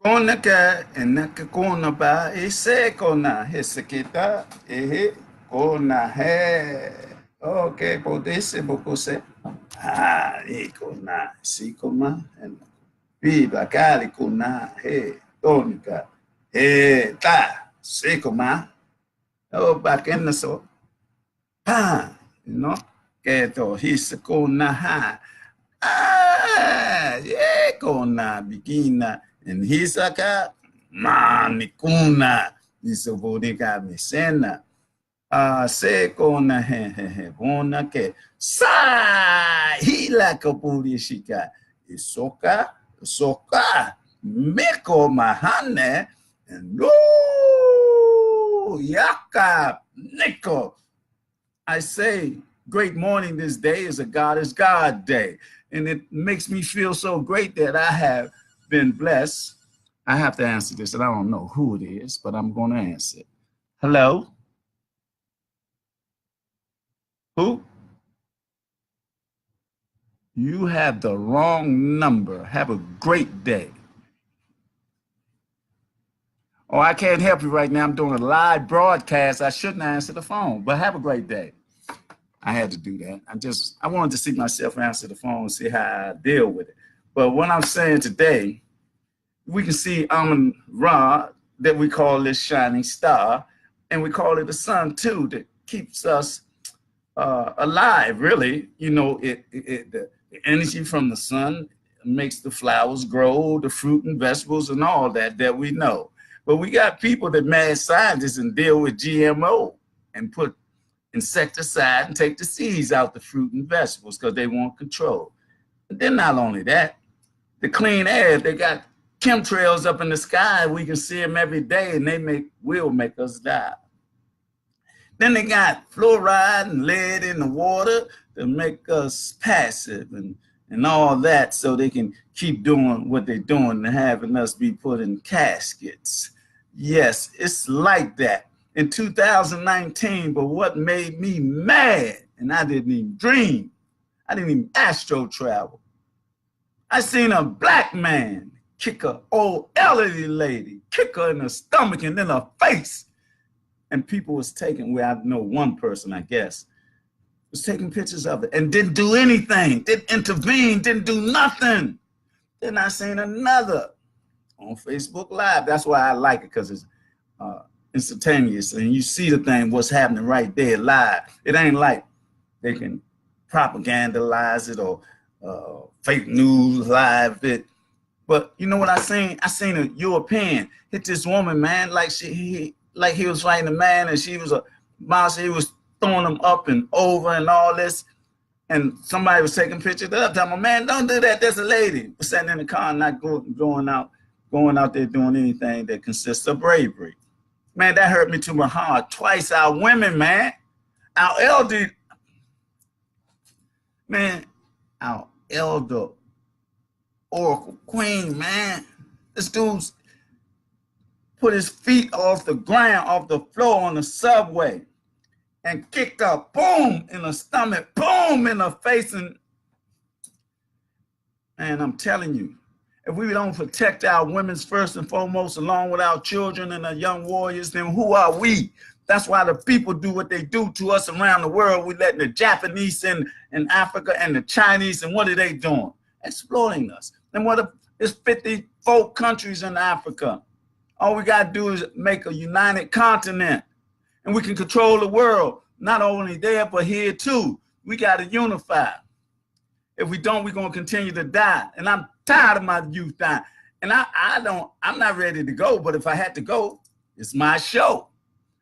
Kona ka enaka kona ba ese kona heseketa kona he. Okay, podese bokose. Kona si koma en viva kali kona he tonica ta se koma. Oh, back in the so pa, que to his kona ha. Kona bikina and hisaka manikuna isobodika misena se kona he bona ke sa hila kapuri shika isoka meko mahane no yaka niko. I say, great morning this day is a God is God day. And it makes me feel so great that I have been blessed. I have to answer this, and I don't know who it is, but I'm going to answer it. Hello? Who? You have the wrong number. Have a great day. Oh, I can't help you right now. I'm doing a live broadcast. I shouldn't answer the phone, but have a great day. I had to do that. I wanted to see myself answer the phone and see how I deal with it. But what I'm saying today, we can see Amun Ra, that we call this shining star, and we call it the sun too, that keeps us alive, really. The energy from the sun makes the flowers grow, the fruit and vegetables and all that we know. But we got people that mad scientists and deal with GMO and put insecticide and take the seeds out the fruit and vegetables because they want control. And then not only that, the clean air, they got chemtrails up in the sky. We can see them every day and will make us die. Then they got fluoride and lead in the water to make us passive and all that so they can keep doing what they're doing and having us be put in caskets. Yes, it's like that in 2019, but what made me mad, and I didn't even dream, I didn't even astro travel. I seen a black man kick an old elderly lady, kick her in the stomach and in her face. And people was taking, I know one person, I guess, was taking pictures of it and didn't do anything, didn't intervene, didn't do nothing. Then I seen another on Facebook Live. That's why I like it, because it's instantaneous and you see the thing, what's happening right there live. It ain't like they can propagandize it or fake news live it. But you know what I seen? I seen a European hit this woman, man, like he was fighting a man and she was a monster. He was throwing them up and over and all this. And somebody was taking pictures of it. Telling me, man, don't do that. There's a lady. Was sitting in the car and not going out there doing anything that consists of bravery. Man, that hurt me to my heart. Twice our women, man. Our elder, man, our elder Oracle Queen, man. This dude's put his feet off the ground, off the floor on the subway, and kicked her, boom, in the stomach, boom, in the face. And man, I'm telling you, if we don't protect our women first and foremost, along with our children and our young warriors, then who are we? That's why the people do what they do to us around the world. We letting the Japanese in Africa and the Chinese, and what are they doing? Exploiting us. And what if there's 54 countries in Africa? All we got to do is make a united continent, and we can control the world. Not only there, but here too. We got to unify. If we don't, we're going to continue to die. And I'm tired of my youth dying. And I'm not ready to go, but if I had to go, it's my show.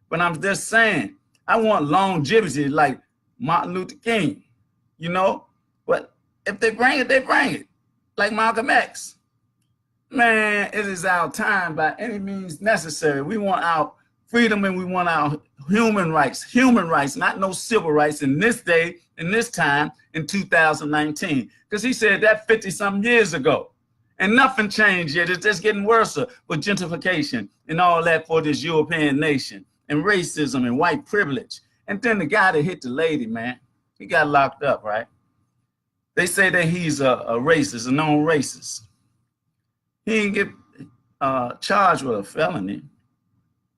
But I'm just saying, I want longevity like Martin Luther King, But if they bring it, they bring it. Like Malcolm X. Man, it is our time by any means necessary. We want our freedom and we want our human rights, not no civil rights in this day, in this time, in 2019. Because he said that 50-something years ago. And nothing changed yet. It's just getting worse with gentrification and all that for this European nation, and racism and white privilege. And then the guy that hit the lady, man, he got locked up, right? They say that he's a racist, a known racist. He didn't get charged with a felony.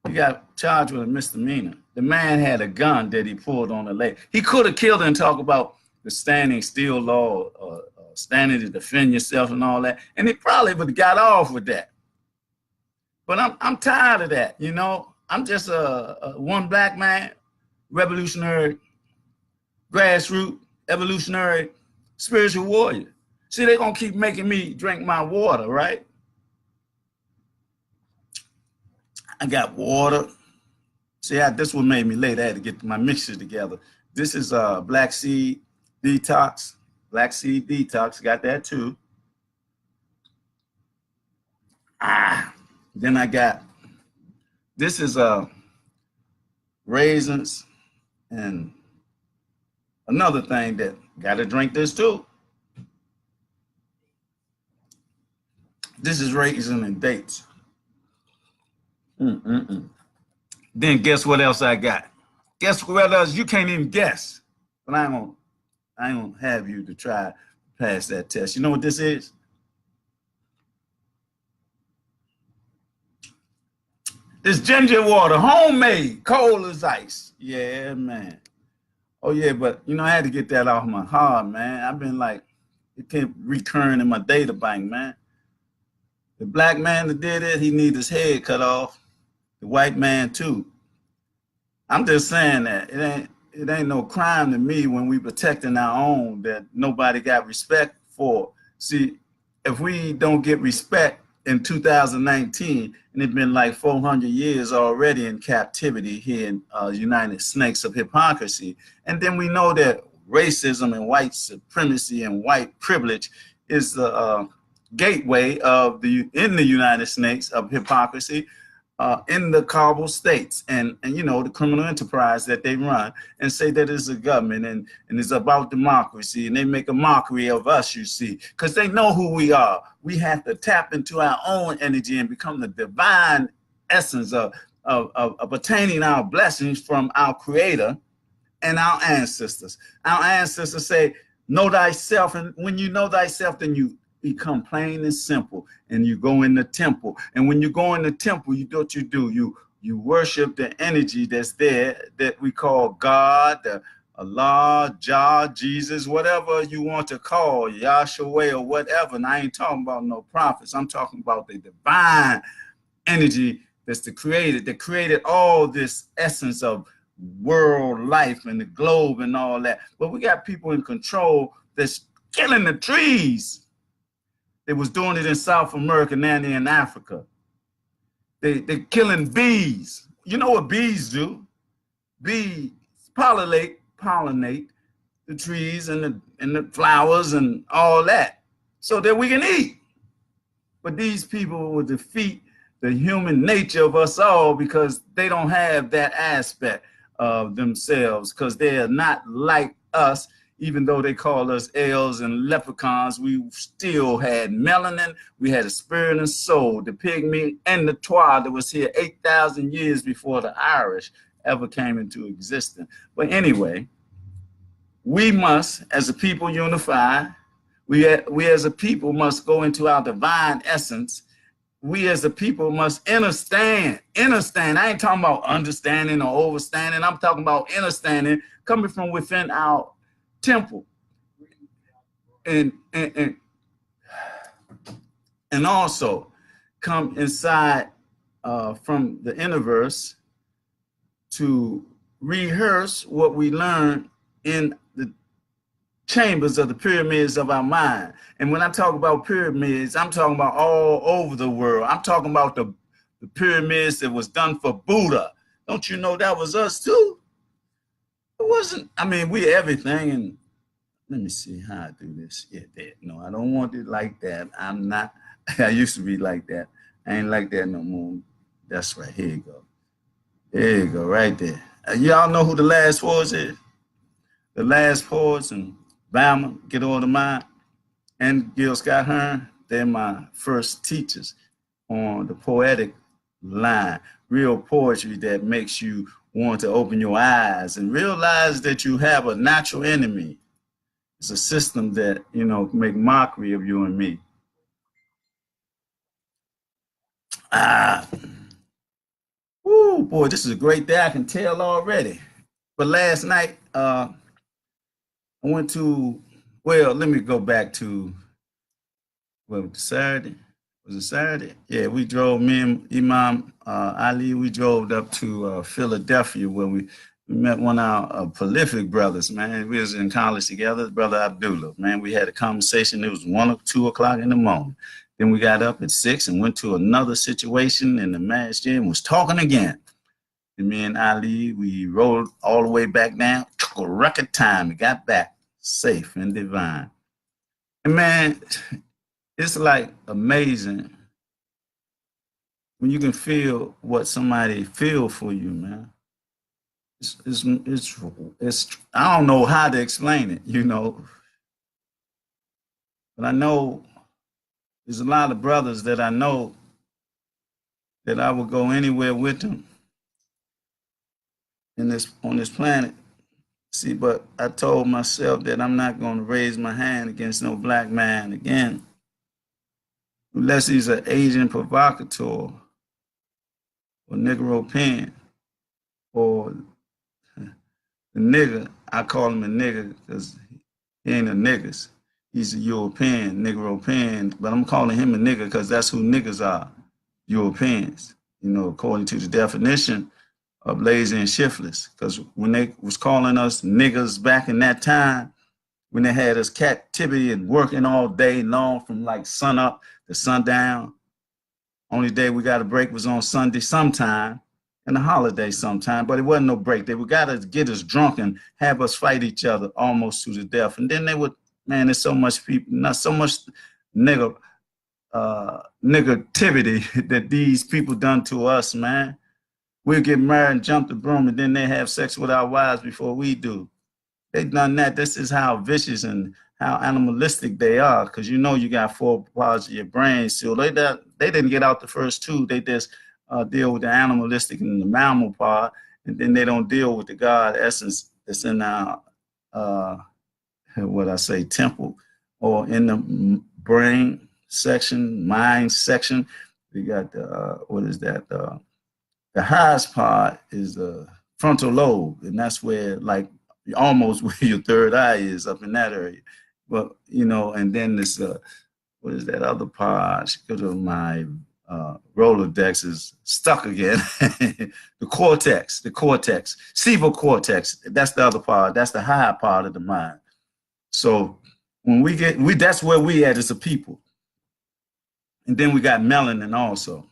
He got charged with a misdemeanor. The man had a gun that he pulled on the lady. He could have killed her and talk about the standing still law, standing to defend yourself and all that, and he probably would have got off with that. But I'm tired of that, you know. I'm just a one black man, revolutionary, grassroots, evolutionary, spiritual warrior. See, they're gonna keep making me drink my water, right? I got water. See, this what made me late. I had to get my mixture together. This is black seed detox. Black seed detox. Got that too. Then I got, this is raisins and another thing that got to drink this too. This is raisin and dates. Then guess what else I got? Guess what else? You can't even guess. But I ain't gonna have you to try to pass that test. You know what this is? This ginger water, homemade, cold as ice. Yeah, man. Oh yeah, but you know, I had to get that off my heart, man. I've been like, it kept recurring in my data bank, man. The black man that did it, he need his head cut off. The white man too. I'm just saying that it ain't no crime to me when we protecting our own that nobody got respect for. See, if we don't get respect in 2019, and it's been like 400 years already in captivity here in United Snakes of Hypocrisy, and then we know that racism and white supremacy and white privilege is the gateway of in the United Snakes of Hypocrisy, in the Kabul states, and you know, the criminal enterprise that they run and say that it's a government and it's about democracy, and they make a mockery of us, you see, because they know who we are. We have to tap into our own energy and become the divine essence of attaining our blessings from our Creator and our ancestors. Our ancestors say, know thyself, and when you know thyself, then you become plain and simple, and you go in the temple. And when you go in the temple, you do what you do. You worship the energy that's there that we call God, Allah, Jah, Jesus, whatever you want to call, Yahshua or whatever. And I ain't talking about no prophets. I'm talking about the divine energy that's that created all this essence of world life and the globe and all that. But we got people in control that's killing the trees. They was doing it in South America, now they're in Africa. They're killing bees. You know what bees do? Bees pollinate the trees and the flowers and all that so that we can eat. But these people will defeat the human nature of us all because they don't have that aspect of themselves, because they are not like us. Even though they call us elves and leprechauns, we still had melanin, we had a spirit and soul, the pygmy and the Twa that was here 8,000 years before the Irish ever came into existence. But anyway, we must, as a people, unify. We as a people must go into our divine essence. We as a people must understand. I ain't talking about understanding or overstanding. I'm talking about understanding coming from within our temple, and also come inside from the universe to rehearse what we learn in the chambers of the pyramids of our mind. And when I talk about pyramids, I'm talking about all over the world. I'm talking about the pyramids that was done for Buddha. Don't you know that was us too? It wasn't, I mean, we everything. And let me see how I do this. Yeah, that. No, I don't want it like that. I'm not, I used to be like that. I ain't like that no more. That's right, here you go. There you go, right there. Y'all know who the last poets is? The last poets and Bama, Get All the Mind, and Gil Scott Hearn, they're my first teachers on the poetic line. Real poetry that makes you want to open your eyes and realize that you have a natural enemy. It's a system that, you know, make mockery of you and me. Ah, woo, boy, this is a great day. I can tell already. But last night, I went to, well, let me go back to, well, Saturday. Was it Saturday? Yeah, we drove, me and Imam Ali, we drove up to Philadelphia where we met one of our prolific brothers, man. We was in college together, brother Abdullah, man. We had a conversation. It was 1 or 2 o'clock in the morning. Then we got up at 6 and went to another situation in the masjid and was talking again. And me and Ali, we rode all the way back down, took a record time and got back safe and divine. And man, it's like amazing when you can feel what somebody feel for you, man. It's I don't know how to explain it, but I know there's a lot of brothers that I know that I would go anywhere with them in this on this planet. See, but I told myself that I'm not going to raise my hand against no black man again, unless he's an Asian provocateur or Negro pen or the nigger. I call him a nigger because he ain't a niggas. He's a European, Negro pen, but I'm calling him a nigger because that's who niggas are, Europeans, according to the definition of lazy and shiftless. Because when they was calling us niggas back in that time, when they had us captivity and working all day long from like sun up to sundown, only day we got a break was on Sunday sometime and a holiday sometime, but it wasn't no break. They would got to get us drunk and have us fight each other almost to the death. And then they would, man, there's so much people, not so much nigger, negativity that these people done to us, man. We'll get married and jump the broom, and then they have sex with our wives before we do. They done that. This is how vicious and how animalistic they are, because you got 4 parts of your brain. So they didn't get out the first 2. They just deal with the animalistic and the mammal part, and then they don't deal with the God essence that's in our what I say temple or in the brain section, mind section. We got the what is that? The highest part is the frontal lobe, and that's where like almost where your third eye is, up in that area. But and then this what is that other part? Because of my Rolodex is stuck again. the cortex, cerebral cortex. That's the other part. That's the high part of the mind. So when that's where we at as a people. And then we got melanin also.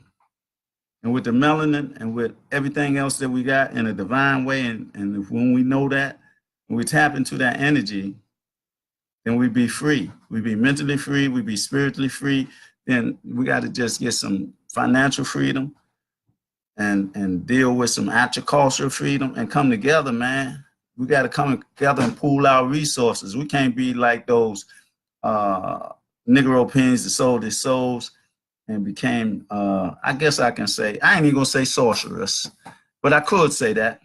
And with the melanin and with everything else that we got in a divine way, and when we know that, when we tap into that energy, then we be free. We be mentally free. We be spiritually free. Then we got to just get some financial freedom and deal with some agricultural freedom and come together, man. We got to come together and pool our resources. We can't be like those Negro pins that sold their souls and became, I guess I can say, I ain't even gonna say sorceress, but I could say that,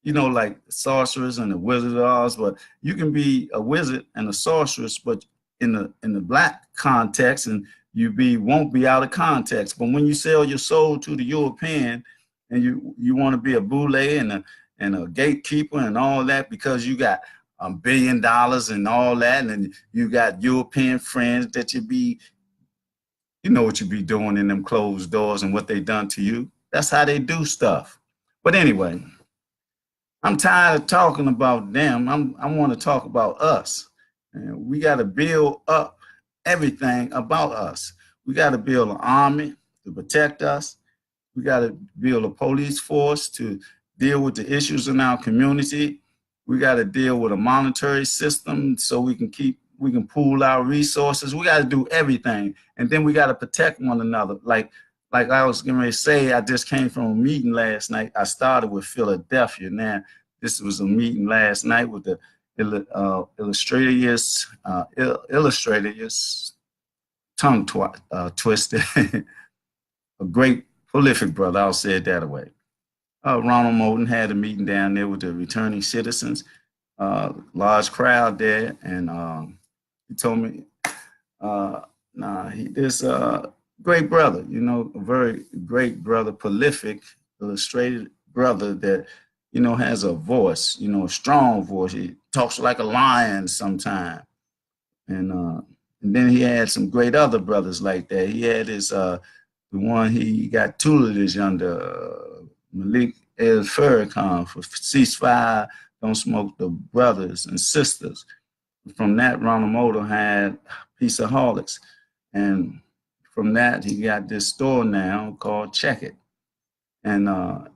like sorcerers and the Wizard of Oz. But you can be a wizard and a sorceress, but in the black context, and won't be out of context. But when you sell your soul to the European, and you want to be a boule and a gatekeeper and all that because you got $1 billion and all that, and you got European friends that you know what you be doing in them closed doors and what they done to you. That's how they do stuff. But anyway, I'm tired of talking about them. I want to talk about us. And we got to build up everything about us. We got to build an army to protect us. We got to build a police force to deal with the issues in our community. We got to deal with a monetary system so we can pool our resources. We got to do everything. And then we got to protect one another. Like I was going to say, I just came from a meeting last night. I started with Philadelphia. Now, this was a meeting last night with the illustrators, tongue twisted, a great prolific brother, I'll say it that way. Ronald Moulton had a meeting down there with the returning citizens, large crowd there, and he told me, great brother, you know, a very great brother, prolific, illustrated brother that, you know, has a voice, you know, a strong voice. He talks like a lion sometimes. And and then he had some great other brothers like that. He had his the one he got tutelage under Malik El Farrakhan for ceasefire, don't smoke the brothers and sisters. From that, Ronald Motor had Peaceaholics, and from that he got this store now called Check It. And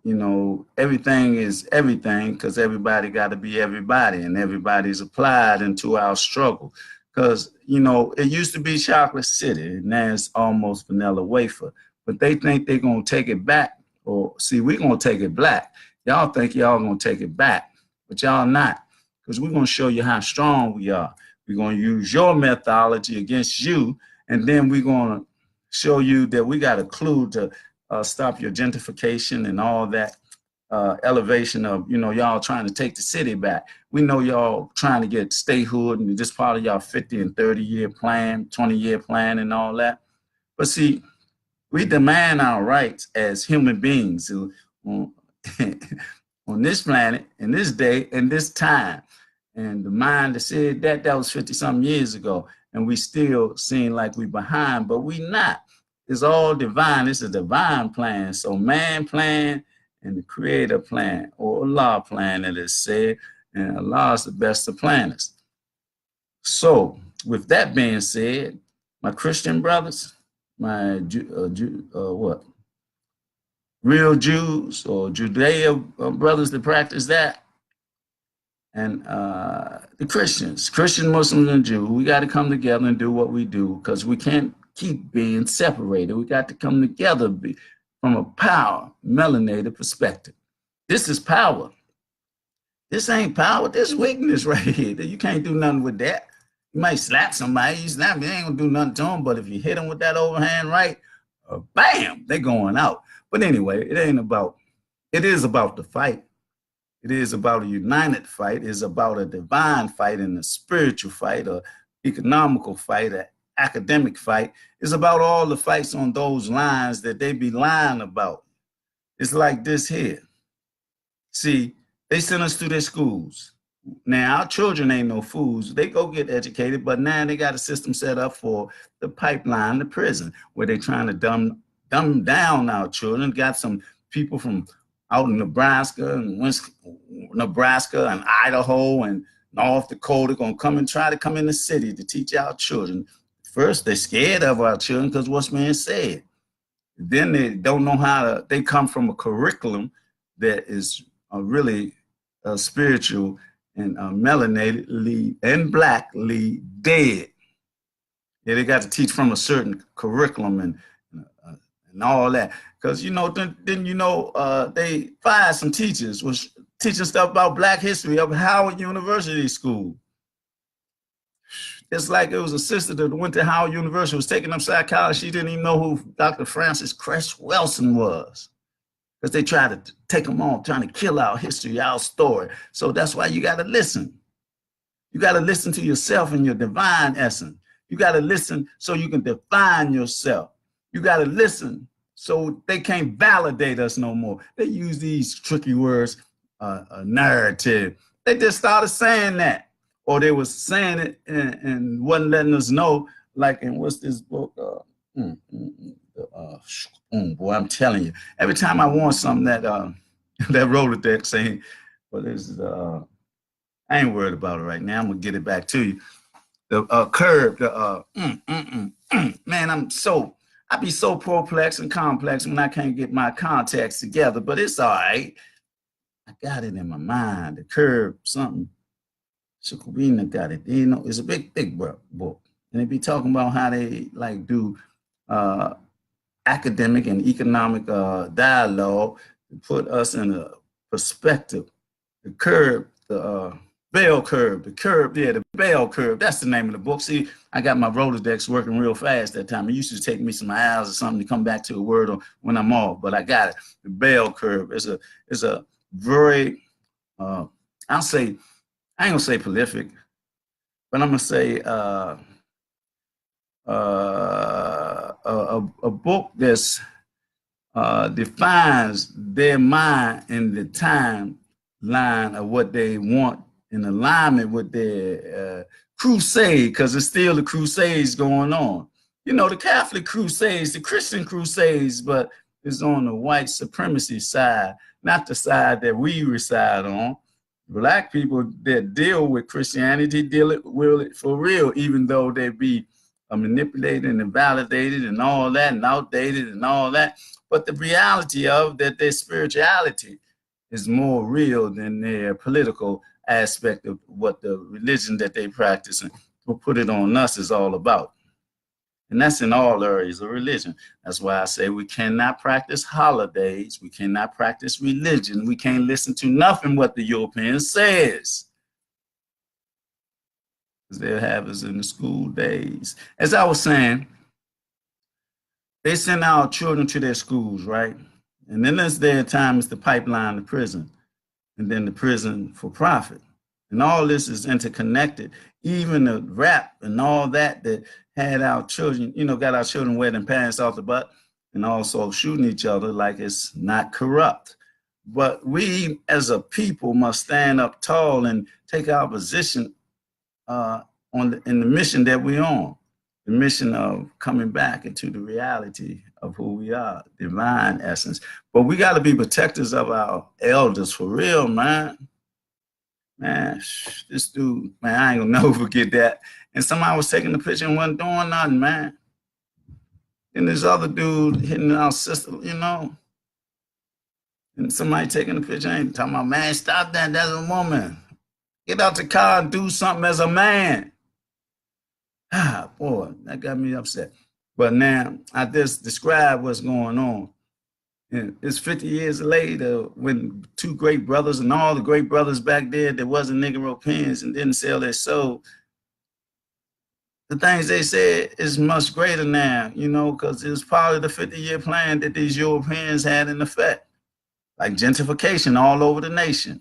you know, everything is everything because everybody got to be everybody, and everybody's applied into our struggle. Because you know, it used to be Chocolate City, and now it's almost vanilla wafer. But they think they're gonna take it back, or see, we're gonna take it black. Y'all think y'all gonna take it back, but y'all not, because we're gonna show you how strong we are. We're gonna use your methodology against you, and then we're gonna show you that we got a clue to stop your gentrification and all that elevation of, you know, y'all trying to take the city back. We know y'all trying to get statehood and this part of y'all 50 and 30-year plan, 20-year plan and all that. But see, we demand our rights as human beings who, on this planet, in this day, in this time. And the mind that said that was 50 some years ago. And we still seem like we behind, but we not. It's all divine. It's a divine plan. So man plan and the creator plan, or Allah plan, it is said, and Allah is the best of planners. So with that being said, my Christian brothers, my what? Real Jews or Judea brothers that practice that, and the Christians, Christian, Muslims, and Jews, we got to come together and do what we do because we can't keep being separated. We got to come together from a power, melanated perspective. This is power. This ain't power. This weakness right here. You can't do nothing with that. You might slap somebody. You slap me, ain't gonna do nothing to them. But if you hit them with that overhand right, bam, they're going out. But anyway, it ain't about. It is about the fight. It is about a united fight. It's about a divine fight and a spiritual fight, a economical fight, an academic fight. It's about all the fights on those lines that they be lying about. It's like this here. See, they send us to their schools. Now, our children ain't no fools. They go get educated, but now they got a system set up for the pipeline, the prison, where they're trying to dumb down our children. Got some people from out in Nebraska and Nebraska and Idaho and North Dakota gonna come and try to come in the city to teach our children. First, they're scared of our children because what's being said. Then they don't know how to, they come from a curriculum that is really spiritual and melanatedly and blackly dead. Yeah, they got to teach from a certain curriculum and all that. Because, you know, then you know, they fired some teachers, was teaching stuff about Black history up at Howard University School. It's like it was a sister that went to Howard University, was taking up psychology. She didn't even know who Dr. Francis Cress Welsing was. Because they tried to take them on, trying to kill our history, our story. So that's why you got to listen. You got to listen to yourself and your divine essence. You got to listen so you can define yourself. You got to listen so they can't validate us no more. They use these tricky words, narrative. They just started saying that. Or they was saying it and wasn't letting us know, like in what's this book? Boy, I'm telling you, every time I want something that that Rolodex saying, well, this I ain't worried about it right now. I'm gonna get it back to you. The curve, man, I be so perplexed and complex when I can't get my contacts together, but it's all right. I got it in my mind. The curve, something. Sukubina got it. You know, it's a big book, and they be talking about how they like do academic and economic dialogue to put us in a perspective. The curve, the bell curve, the bell curve. That's the name of the book. See, I got my Rolodex working real fast that time. It used to take me some hours or something to come back to a word when I'm off, but I got it. The bell curve is a very, I'll say, I ain't gonna say prolific, but I'm gonna say a book that's defines their mind in the timeline of what they want in alignment with their crusade, because it's still the crusades going on. You know, the Catholic crusades, the Christian crusades, but it's on the white supremacy side, not the side that we reside on. Black people that deal with Christianity deal it with it for real, even though they be manipulated and validated and all that and outdated and all that. But the reality of that their spirituality is more real than their political aspect of what the religion that they practice and will put it on us is all about. And that's in all areas of religion. That's why I say we cannot practice holidays. We cannot practice religion. We can't listen to nothing what the European says. Because they'll have us in the school days. As I was saying, they send our children to their schools, right? And then there's their time is the pipeline to prison, and then the prison for profit. And all this is interconnected. Even the rap and all that had our children, you know, got our children wetting pants off the butt and also shooting each other like it's not corrupt. But we as a people must stand up tall and take our position in the mission that we're on, the mission of coming back into the reality of who we are, divine essence. But we got to be protectors of our elders for real, man. Man, this dude, man, I ain't gonna never forget that. And somebody was taking the picture and wasn't doing nothing, man. And this other dude hitting our sister, you know. And somebody taking the picture ain't talking about, man, stop that, that's a woman. Get out the car and do something as a man. Ah, boy, that got me upset. But now I just describe what's going on. And it's 50 years later when two great brothers and all the great brothers back there that wasn't Negro pens and didn't sell their soul. The things they said is much greater now, you know, because it was part of the 50-year plan that these Europeans had in effect, like gentrification all over the nation.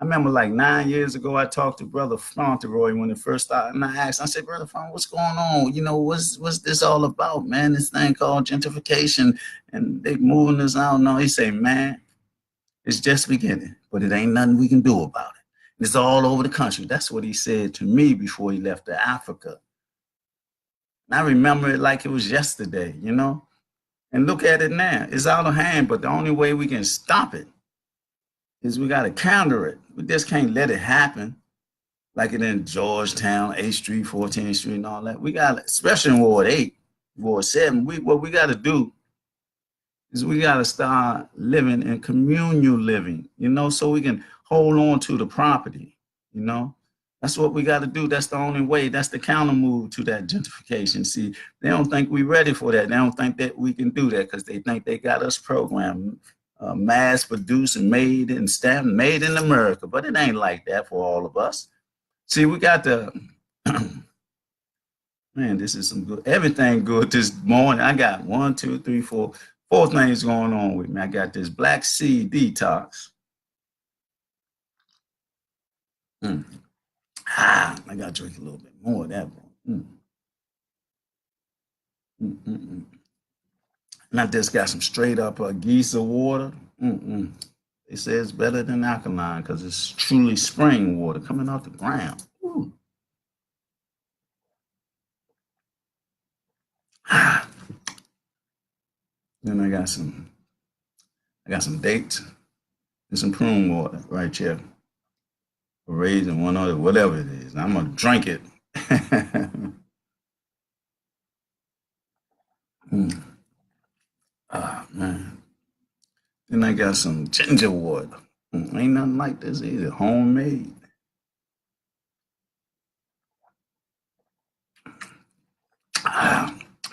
I remember like 9 years ago, I talked to Brother Fauntleroy when it first started, and I asked, I said, Brother Faunt, what's going on? You know, what's this all about, man? This thing called gentrification, and they moving us out. No, he said, man, it's just beginning, but it ain't nothing we can do about it. It's all over the country. That's what he said to me before he left to Africa. And I remember it like it was yesterday, you know? And look at it now. It's out of hand, but the only way we can stop it is we got to counter it. We just can't let it happen like it in Georgetown, 8th Street, 14th Street, and all that. We got, especially in Ward 8, Ward 7, what we got to do is we got to start living in communal living, you know, so we can hold on to the property, you know. That's what we got to do. That's the only way. That's the counter move to that gentrification. See, they don't think we're ready for that. They don't think that we can do that because they think they got us programmed. Mass produced and made and stamped, made in America, but it ain't like that for all of us. See, we got the man. This is some good. Everything good this morning. I got 1, 2, 3, 4 things going on with me. I got this black seed detox. I got to drink a little bit more of that one. And I just got some straight up Giza water. They say it's better than alkaline because it's truly spring water coming off the ground. Then I got some dates and some prune water right here. A raisin, one other, whatever it is. I'm gonna drink it. Ah, man. Then I got some ginger water. Ain't nothing like this either. Homemade.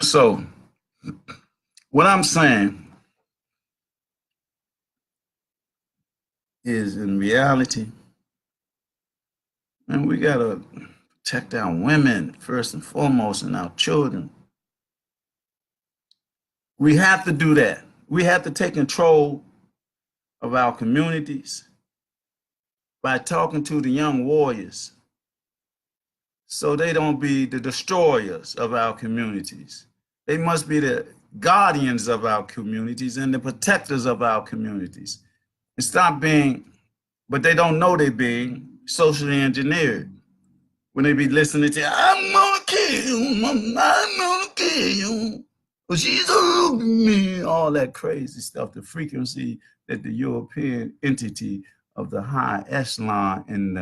So, what I'm saying is in reality, man, we got to protect our women first and foremost and our children. We have to do that. We have to take control of our communities by talking to the young warriors so they don't be the destroyers of our communities. They must be the guardians of our communities and the protectors of our communities. And stop being, but they don't know they're being socially engineered. When they be listening to, I'm gonna kill you, mama, I'm gonna kill you. But she's hugging me, all that crazy stuff, the frequency that the European entity of the high echelon in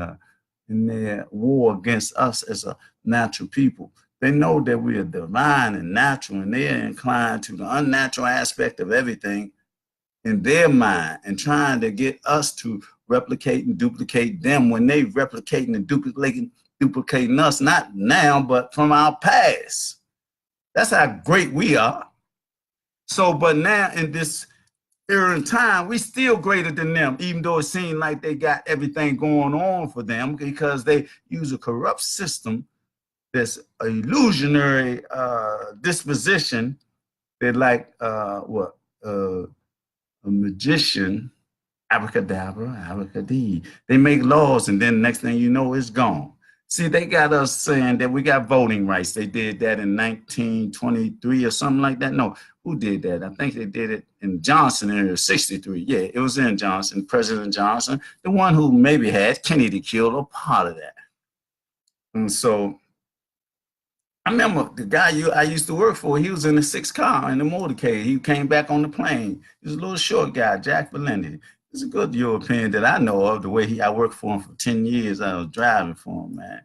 their war against us as a natural people. They know that we are divine and natural, and they're inclined to the unnatural aspect of everything in their mind and trying to get us to replicate and duplicate them when they replicating and duplicating us, not now, but from our past. That's how great we are. So, but now in this era and time, we still greater than them, even though it seems like they got everything going on for them because they use a corrupt system, this illusionary disposition. They're like a magician, abracadabra, abracadee. They make laws, and then the next thing you know, it's gone. See, they got us saying that we got voting rights. They did that in 1923 or something like that. No, who did that? I think they did it in Johnson in 63. Yeah, it was in Johnson, President Johnson, the one who maybe had Kennedy killed or part of that. And so I remember the guy I used to work for, he was in the 6th car in the motorcade. He came back on the plane. He was a little short guy, Jack Valenti. He's a good European that I know of, the way I worked for him for 10 years. I was driving for him, man.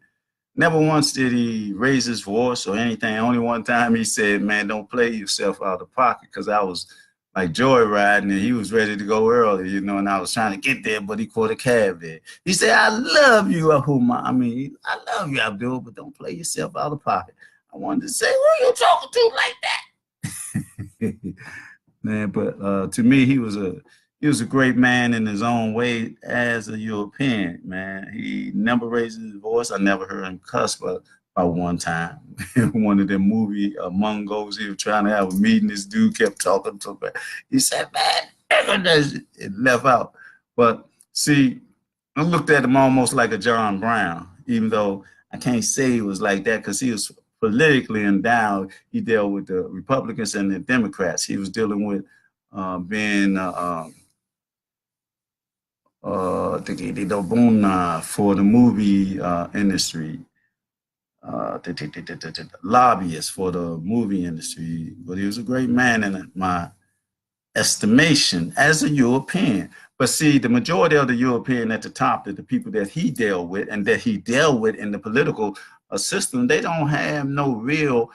Never once did he raise his voice or anything. Only one time he said, man, don't play yourself out of pocket, because I was like joyriding and he was ready to go early, and I was trying to get there, but he caught a cab there. He said, I love you, Humam. I mean, I love you, Abdul, but don't play yourself out of pocket. I wanted to say, who are you talking to like that? Man, but to me, he was a great man in his own way as a European, man. He never raised his voice. I never heard him cuss, but about one time, one of them movie Mongos, he was trying to have a meeting. This dude kept talking to him. He said, man, it left out. But see, I looked at him almost like a John Brown, even though I can't say he was like that because he was politically endowed. He dealt with the Republicans and the Democrats. He was dealing with being for the movie industry, lobbyist for the movie industry. But he was a great man in my estimation as a European. But see, the majority of the European at the top, the people that he dealt with and that he dealt with in the political system, they don't have no real,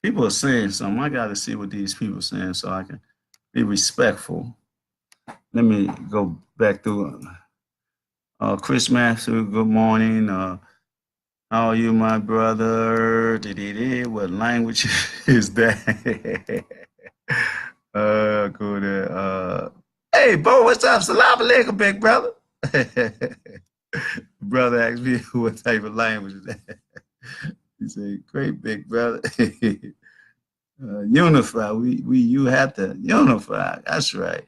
people are saying something. I got to see what these people are saying so I can be respectful. Let me go back to Chris Master, good morning. How are you, my brother? What language is that? Go there. Hey, Bo, what's up? Salam alaikum, big brother. Brother asked me what type of language is that. He said, great big brother. Unify. You have to unify. That's right.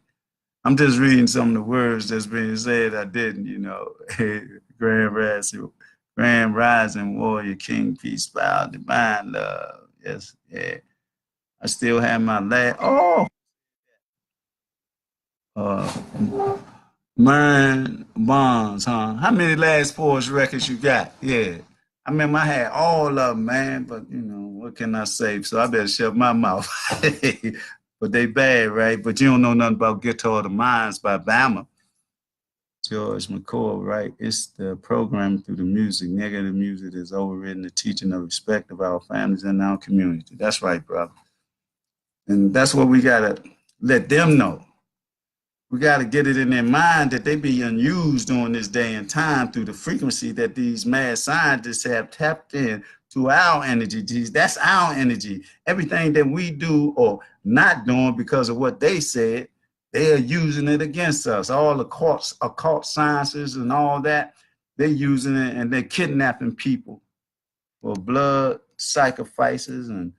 I'm just reading some of the words that's being said. I didn't, Grand Rising Warrior, King, Peace, Power, Divine Love. Yes, yeah. I still have my Mern Bonds, huh? How many Last Porsche records you got? Yeah. I remember I had all of them, man, but what can I say? So I better shut my mouth. But they bad, right? But you don't know nothing about Guitar of the Minds by Bama. George McCall, right? It's the program through the music. Negative music is overridden the teaching of respect of our families and our community. That's right, brother. And that's what we got to let them know. We got to get it in their mind that they be unused during this day and time through the frequency that these mad scientists have tapped in to our energy. That's our energy. Everything that we do or not doing because of what they said, they are using it against us. All the occult sciences and all that, they're using it and they're kidnapping people for blood sacrifices and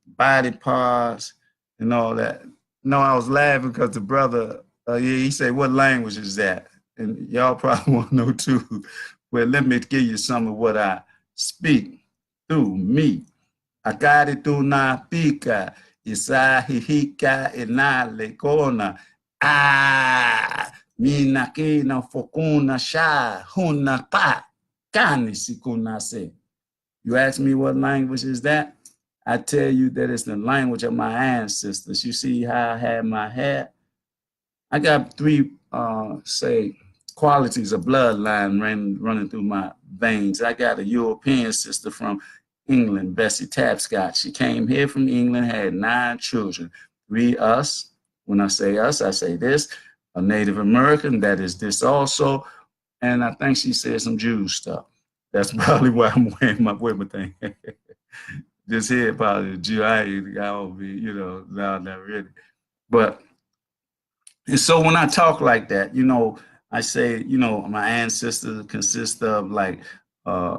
body parts and all that. No, I was laughing because the brother, he said, what language is that? And y'all probably want to know too. Well, let me give you some of what I speak through me. Akari tuna pika, isa hihika inale kona. Ah, minakina fokuna sha, huna pa, kani sikuna se. You ask me what language is that? I tell you that it's the language of my ancestors. You see how I had my hair? I got three, say, qualities of bloodline running through my veins. I got a European sister from England, Bessie Tapscott. She came here from England, had 9 children. 3 us. When I say us, I say this. A Native American, that is this also. And I think she said some Jews stuff. That's probably why I'm wearing my women thing. This here probably a Jew. I will be, not really. But and so when I talk like that, I say, my ancestors consist of uh,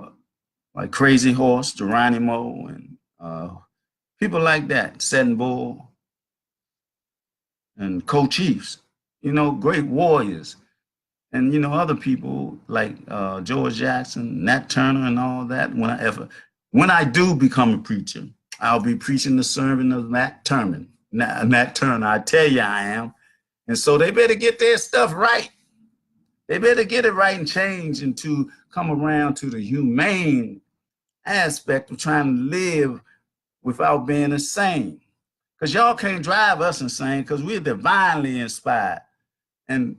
like Crazy Horse, Geronimo, and people like that, Setting Bull, and co-chiefs, great warriors. And, other people like George Jackson, Nat Turner, and all that. When I do become a preacher, I'll be preaching the sermon of Nat Turner. Nat Turner, I tell you I am. And so they better get their stuff right. They better get it right and change and to come around to the humane aspect of trying to live without being insane. Because y'all can't drive us insane because we're divinely inspired. And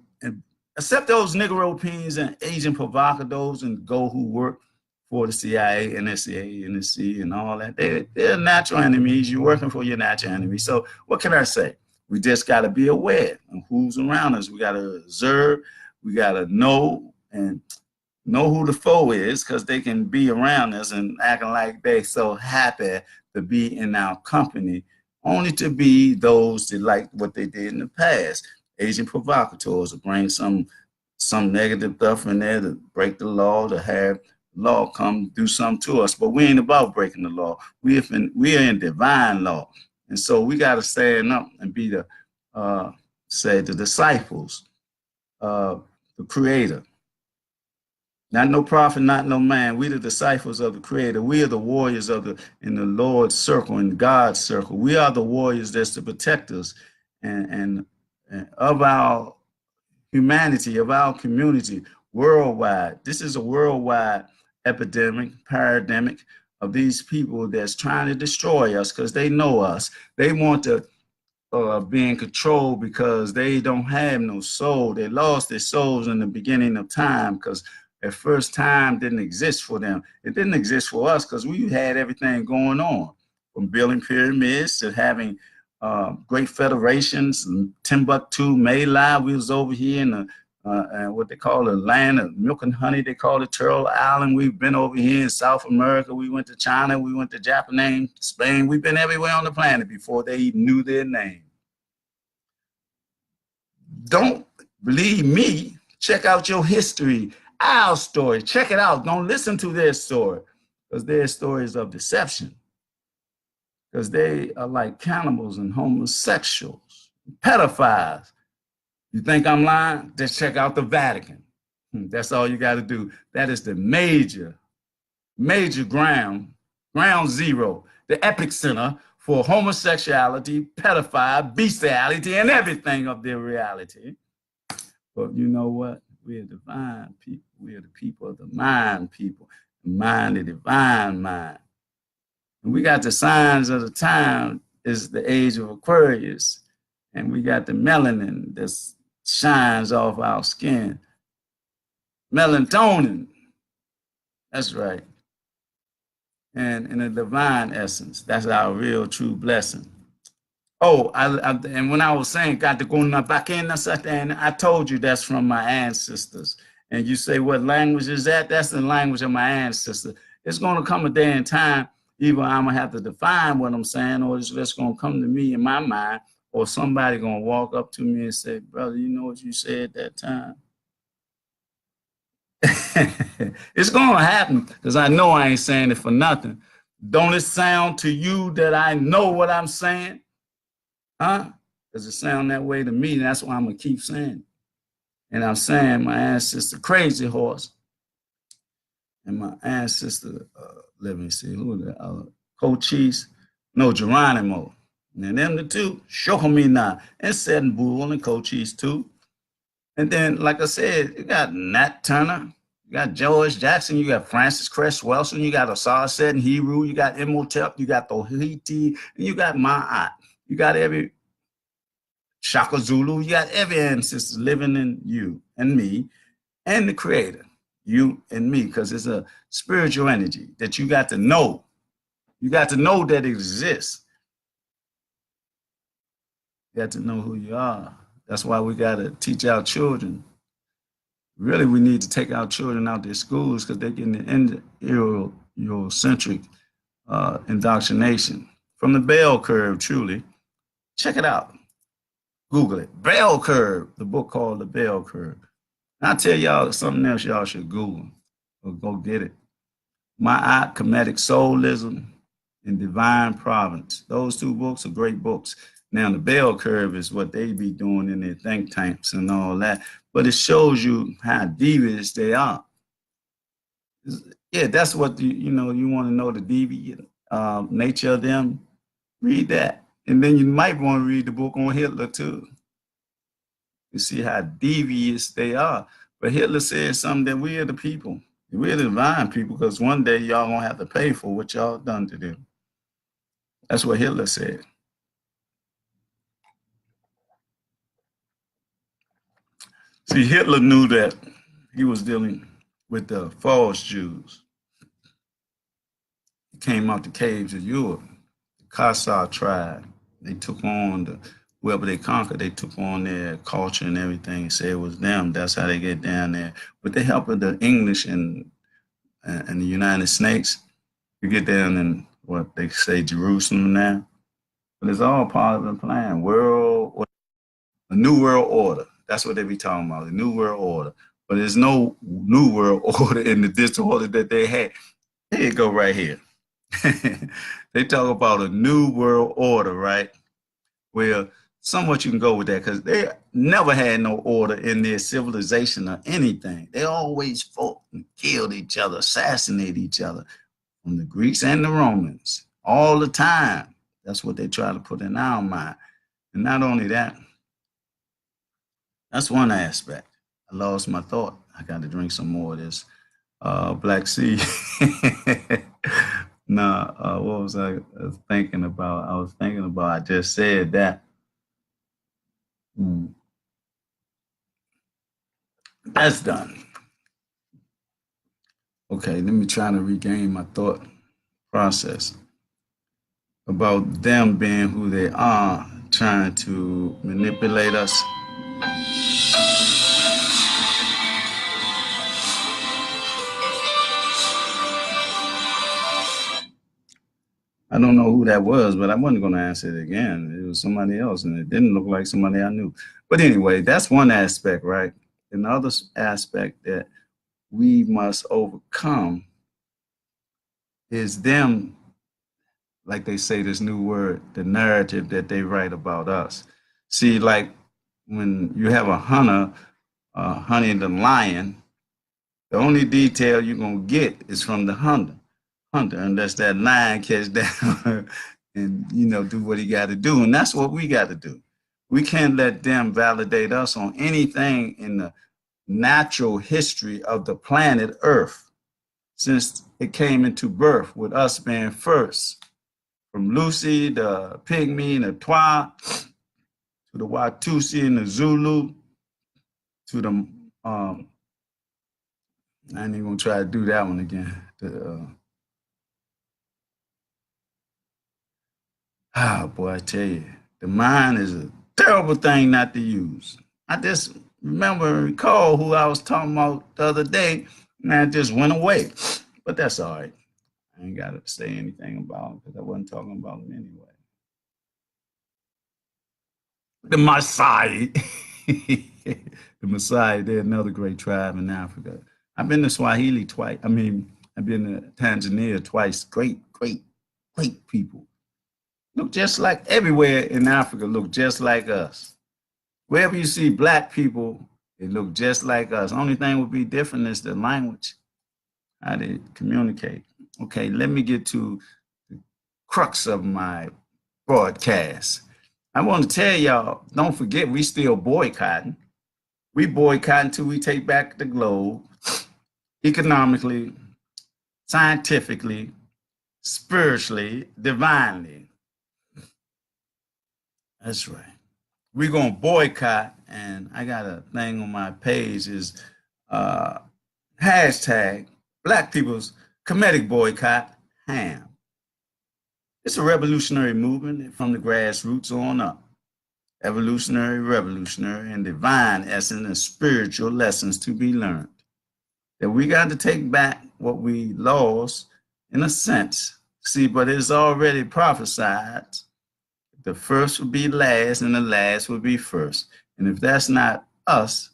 except those Negro Pins and Asian provocateurs and go who work for the CIA, NSA, NSC, and all that, they're natural enemies. You're working for your natural enemy. So what can I say? We just got to be aware of who's around us. We got to observe. We got to know and know who the foe is because they can be around us and acting like they so happy to be in our company, only to be those that like what they did in the past. Asian provocateurs to bring some negative stuff in there to break the law, to have law come do something to us. But we ain't about breaking the law. We are in divine law. And so we got to stand up and be the disciples of the Creator. Not no prophet, not no man. We the disciples of the Creator. We are the warriors in the Lord's circle, in God's circle. We are the warriors that's to protect us and of our humanity, of our community worldwide. This is a worldwide epidemic, pandemic of these people that's trying to destroy us because they know us. They want to be in control because they don't have no soul. They lost their souls in the beginning of time because at first time didn't exist for them. It didn't exist for us because we had everything going on, from building pyramids to having great federations, Timbuktu, Mayla. We was over here in the what they call the land of milk and honey. They call it Turtle Island. We've been over here in South America. We went to China. We went to Japan, Spain. We've been everywhere on the planet before they even knew their name. Don't believe me. Check out your history, our story. Check it out. Don't listen to their story because their story is of deception. Because they are like cannibals and homosexuals, pedophiles. You think I'm lying? Just check out the Vatican. That's all you got to do. That is the major ground zero, the epicenter for homosexuality, pedophile, bestiality, and everything of their reality. But you know what? We are divine people. We are the people of the mind people. The mind, the divine mind. And we got the signs of the time is the age of Aquarius. And we got the melanin that shines off our skin. Melatonin. That's right. And in a divine essence, that's our real true blessing. Oh, and when I was saying, got to go back in, I told you that's from my ancestors. And you say, what language is that? That's the language of my ancestors. It's going to come a day and time. Either I'm going to have to define what I'm saying, or it's just going to come to me in my mind, or somebody going to walk up to me and say, brother, you know what you said that time? It's going to happen because I know I ain't saying it for nothing. Don't it sound to you that I know what I'm saying? Huh? Does it sound that way to me? That's why I'm going to keep saying it. And I'm saying my ancestor, Crazy Horse, and my ancestor, let me see, who the Cochise, no, Geronimo. And them the two, Shokomina, and Setting Bull and Cochise too. And then, like I said, you got Nat Turner, you got George Jackson, you got Francis Cress Wilson, you got Asar Set and Heru, you got Imhotep, you got Tohiti, and you got Ma'at. You got every Shaka Zulu, you got every ancestor living in you and me and the creator, you and me, because it's a spiritual energy that you got to know. You got to know that it exists. You got to know who you are. That's why we got to teach our children. Really, we need to take our children out their schools because they're getting the Eurocentric indoctrination. From the bell curve, truly. Check it out. Google it. Bell Curve, the book called The Bell Curve. And I'll tell y'all something else y'all should Google or go get it. Ma'at, Comedic Soulism, and Divine Providence. Those two books are great books. Now, the bell curve is what they be doing in their think tanks and all that, but it shows you how devious they are. Yeah, that's what you want to know, the deviant nature of them. Read that, and then you might want to read the book on Hitler too. You see how devious they are. But Hitler said something that we are the people, we're the divine people, because one day y'all gonna have to pay for what y'all done to them. That's what Hitler said. See, Hitler knew that he was dealing with the false Jews. He came out the caves of Europe, the Khazar tribe. They took on whoever they conquered, they took on their culture and everything, say it was them. That's how they get down there. With the help of the English and the United States, you get down in what they say Jerusalem now. But it's all part of the plan. A new world order. That's what they be talking about, the new world order. But there's no new world order in the disorder that they had. Here you go right here. They talk about a new world order, right? Where somewhat you can go with that because they never had no order in their civilization or anything. They always fought and killed each other, assassinated each other, from the Greeks and the Romans, all the time. That's what they try to put in our mind. And not only that, that's one aspect. I lost my thought. I got to drink some more of this Black Sea. What was I thinking about? I just said that. That's done. Okay, let me try to regain my thought process about them being who they are, trying to manipulate us. I don't know who that was, but I wasn't going to answer it again. It was somebody else, and it didn't look like somebody I knew. But anyway, that's one aspect, right? And the other aspect that we must overcome is them, like they say this new word, the narrative that they write about us. See, like when you have a hunter hunting the lion, the only detail you're going to get is from the hunter, unless that lion catch down and, do what he got to do. And that's what we got to do. We can't let them validate us on anything in the natural history of the planet Earth since it came into birth with us being first. From Lucy, the Pygmy, and the Twa, to the Watusi and the Zulu, to the, I ain't even gonna try to do that one again. Boy, I tell you, the mind is a terrible thing not to use. I just remember and recall who I was talking about the other day, and I just went away. But that's all right. I ain't got to say anything about it because I wasn't talking about it anyway. The Maasai. The Maasai, they're another great tribe in Africa. I've been to Swahili twice. I've been to Tanzania twice. Great, great, great people. Look just like everywhere in Africa, look just like us. Wherever you see black people, they look just like us. Only thing would be different is the language, how they communicate. Okay, let me get to crux of my broadcast. I want to tell y'all, don't forget, we still boycotting. We boycott until we take back the globe economically, scientifically, spiritually, divinely. That's right. We're going to boycott, and I got a thing on my page is hashtag Black People's Comedic Boycott Ham. It's a revolutionary movement from the grassroots on up. Evolutionary, revolutionary, and divine essence and spiritual lessons to be learned. That we got to take back what we lost in a sense. See, but it's already prophesied. The first will be last and the last will be first. And if that's not us,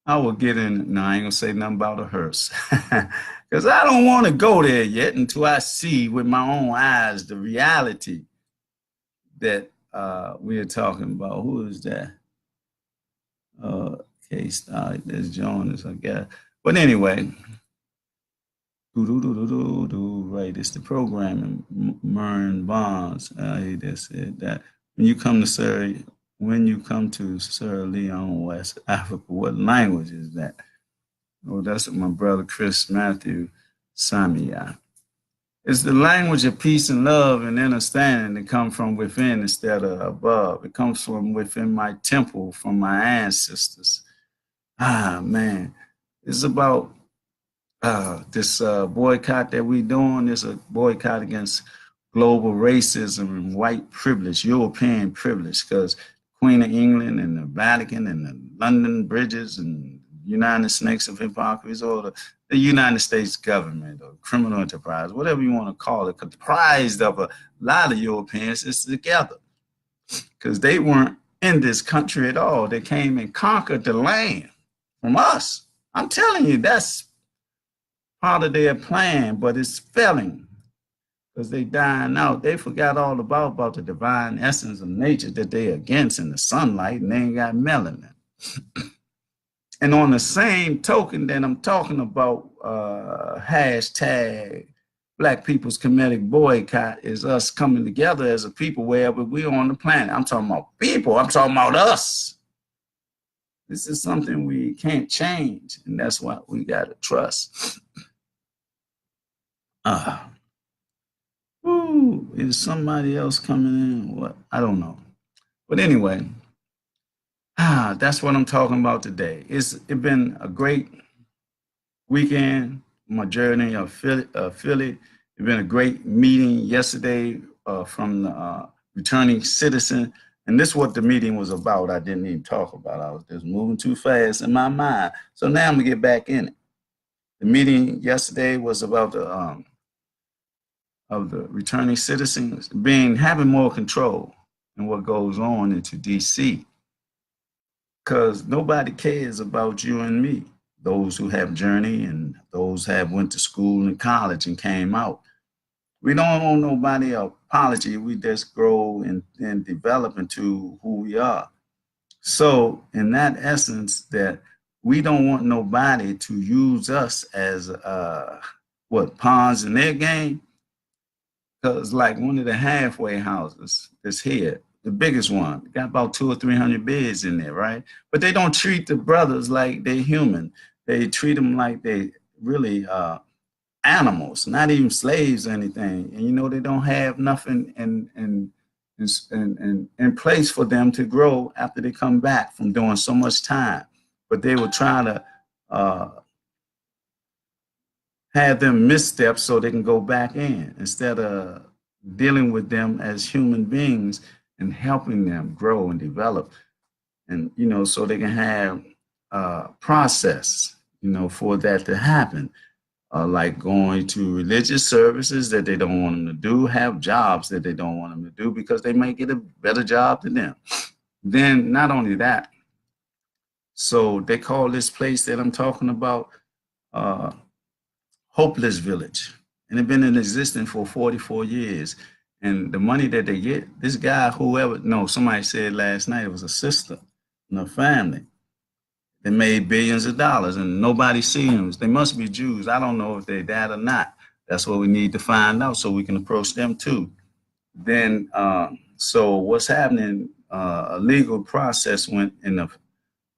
I will get in. No, I ain't gonna say nothing about a hearse. Because I don't want to go there yet until I see with my own eyes the reality that we are talking about. Who is that? K-Star, there's Jonas, I guess. But anyway, right, it's the programming. Mern Bonds, he just said that when you come to Sierra Leone, West Africa, what language is that? Oh, that's what my brother Chris Matthew Samia. It's the language of peace and love and understanding that come from within instead of above. It comes from within my temple, from my ancestors. Ah, man. It's about this boycott that we're doing. It's a boycott against global racism and white privilege, European privilege, because Queen of England and the Vatican and the London bridges and United Snakes of Hypocrisy, or the United States government or criminal enterprise, whatever you want to call it, comprised of a lot of Europeans is together because they weren't in this country at all. They came and conquered the land from us. I'm telling you, that's part of their plan, but it's failing because they dying out. They forgot all about the divine essence of nature that they're against in the sunlight, and they ain't got melanin. And on the same token that I'm talking about, hashtag Black People's Comedic Boycott is us coming together as a people wherever we're on the planet. I'm talking about people. I'm talking about us. This is something we can't change, and that's why we got to trust. Is somebody else coming in? What? I don't know. But anyway, that's what I'm talking about today. It's been a great weekend, my journey of Philly. It's been a great meeting yesterday from the returning citizen. And this is what the meeting was about. I didn't even talk about it. I was just moving too fast in my mind. So now I'm going to get back in it. The meeting yesterday was about the of the returning citizens having more control in what goes on into DC. Because nobody cares about you and me, those who have journey and those who have went to school and college and came out. We don't owe nobody an apology. We just grow and develop into who we are. So in that essence, that we don't want nobody to use us as pawns in their game. Because like one of the halfway houses that's here, the biggest one, got about 200 or 300 beds in there, right? But they don't treat the brothers like they're human. They treat them like they really animals, not even slaves or anything. And you know, they don't have nothing in place for them to grow after they come back from doing so much time. But they will try to have them missteps so they can go back in instead of dealing with them as human beings and helping them grow and develop, and you know, so they can have process, you know, for that to happen, like going to religious services that they don't want them to do, have jobs that they don't want them to do because they might get a better job than them. Then not only that, so they call this place that I'm talking about Hopeless Village, and it's been in existence for 44 years. And the money that they get, this guy, somebody said last night it was a sister in her family. They made billions of dollars and nobody sees them. They must be Jews. I don't know if they're that or not. That's what we need to find out so we can approach them too. Then, so what's happening? A legal process went in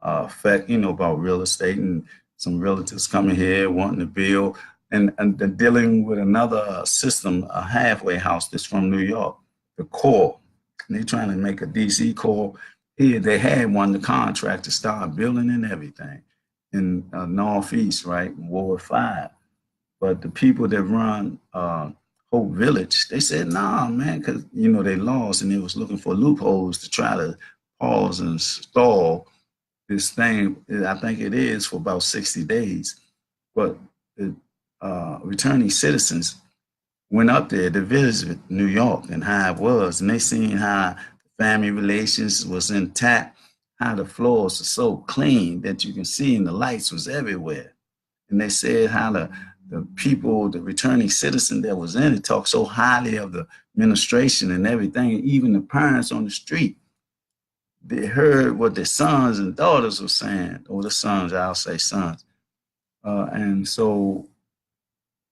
effect, about real estate, and some realtors coming here wanting to build, and they're dealing with another system, a halfway house that's from New York, the core. And they're trying to make a DC core here. They had won the contract to start building and everything in Northeast, right, Ward 5. But the people that run Hope Village, they said, nah, man, because, they lost and they was looking for loopholes to try to pause and stall this thing. I think it is for about 60 days. But the returning citizens went up there to visit New York and how it was. And they seen how family relations was intact, how the floors are so clean that you can see and the lights was everywhere. And they said how the people, the returning citizen that was in it, talked so highly of the administration and everything. Even the parents on the street, they heard what their sons and daughters were saying, or the sons, I'll say sons. And so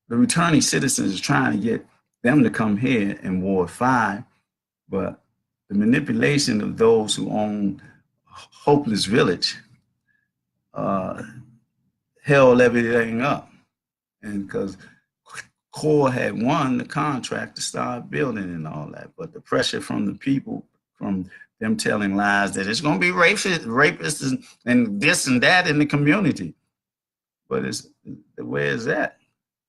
the returning citizens are trying to get them to come here in Ward 5, but the manipulation of those who own Hopeless Village held everything up. And because Core had won the contract to start building and all that, but the pressure from the people, from them telling lies that it's going to be rapists and this and that in the community. But it's where is that?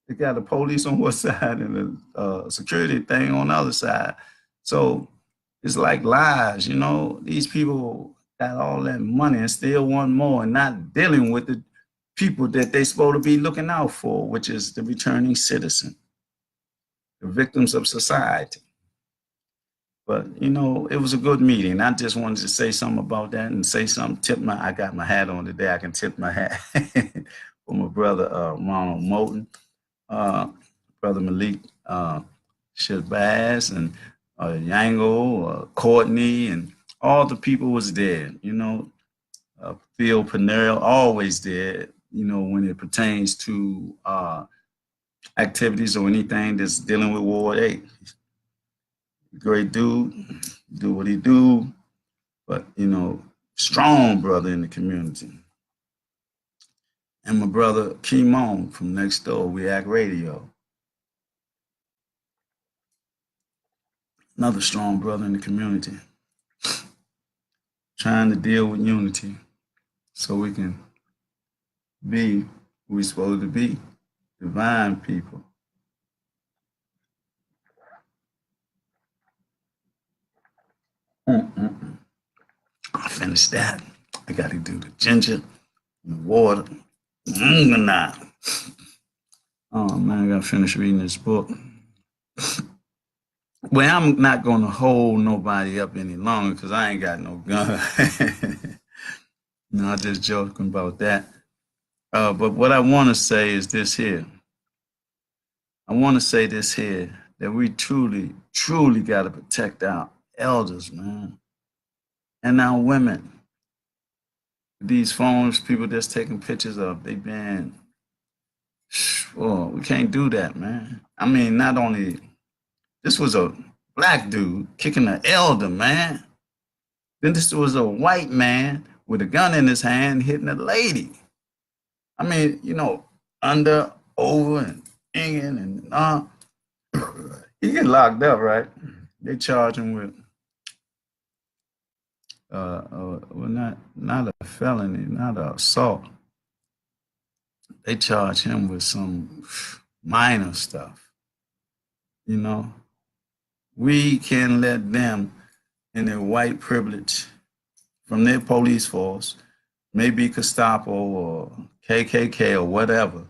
They got the police on one side and the security thing on the other side. So it's like lies, These people got all that money and still want more and not dealing with the people that they're supposed to be looking out for, which is the returning citizen, the victims of society. But, it was a good meeting. I just wanted to say something about that and say something, I got my hat on today. I can tip my hat for my brother, Ronald Moulton, brother Malik Shabazz, and Yango, Courtney, and all the people was there, Phil Panero, always there, when it pertains to activities or anything that's dealing with Ward 8. Great dude, do what he do, but, strong brother in the community. And my brother Kimon from next door, React Radio. Another strong brother in the community. Trying to deal with unity so we can be who we're supposed to be, divine people. I finished that. I got to do the ginger and the water. Nah. Oh man, I got to finish reading this book. Well, I'm not going to hold nobody up any longer because I ain't got no gun. No, I'm just joking about that. But what I want to say is this here. I want to say this here, that we truly, truly got to protect our elders, man, and our women. These phones, people that's taking pictures of, they been, well, we can't do that, man. I mean, not only, this was a black dude kicking an elder, man. Then this was a white man with a gun in his hand hitting a lady. I mean, under, over, and in, and he get locked up, right? They charge him with well, not a felony, not an assault. They charge him with some minor stuff. We can let them in their white privilege from their police force, maybe Gestapo or KKK or whatever.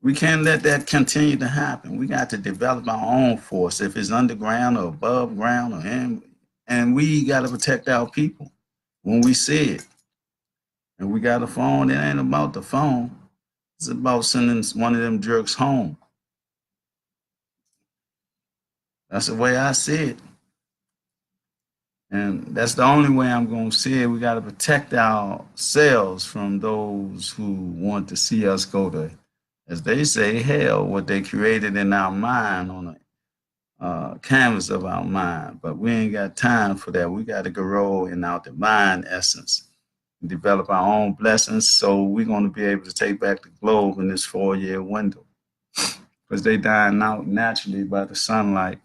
We can't let that continue to happen. We got to develop our own force, if it's underground or above ground, and we got to protect our people when we see it. And we got a phone, it ain't about the phone. It's about sending one of them jerks home. That's the way I see it. And that's the only way I'm going to see it. We got to protect ourselves from those who want to see us go to, as they say, hell, what they created in our mind on canvas of our mind, but we ain't got time for that. We got to grow in our divine essence, and develop our own blessings. So we're going to be able to take back the globe in this 4-year window, because they dying out naturally by the sunlight,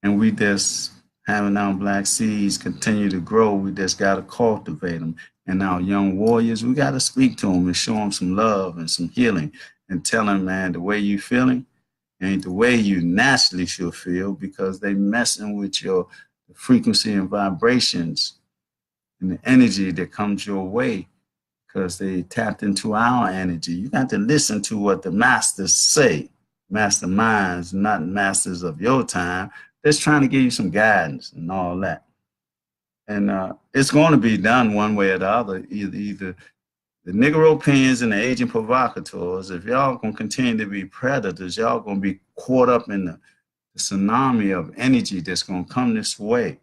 and we just having our black seeds continue to grow. We just got to cultivate them. And our young warriors, we got to speak to them and show them some love and some healing, and tell them, man, the way you feeling ain't the way you naturally should feel, because they messing with your frequency and vibrations and the energy that comes your way, because they tapped into our energy. You got to listen to what the masters say. Masterminds, not masters of your time. That's trying to give you some guidance and all that. And it's going to be done one way or the other. Either the Negro pins and the agent provocateurs, if y'all going to continue to be predators, y'all going to be caught up in the tsunami of energy that's going to come this way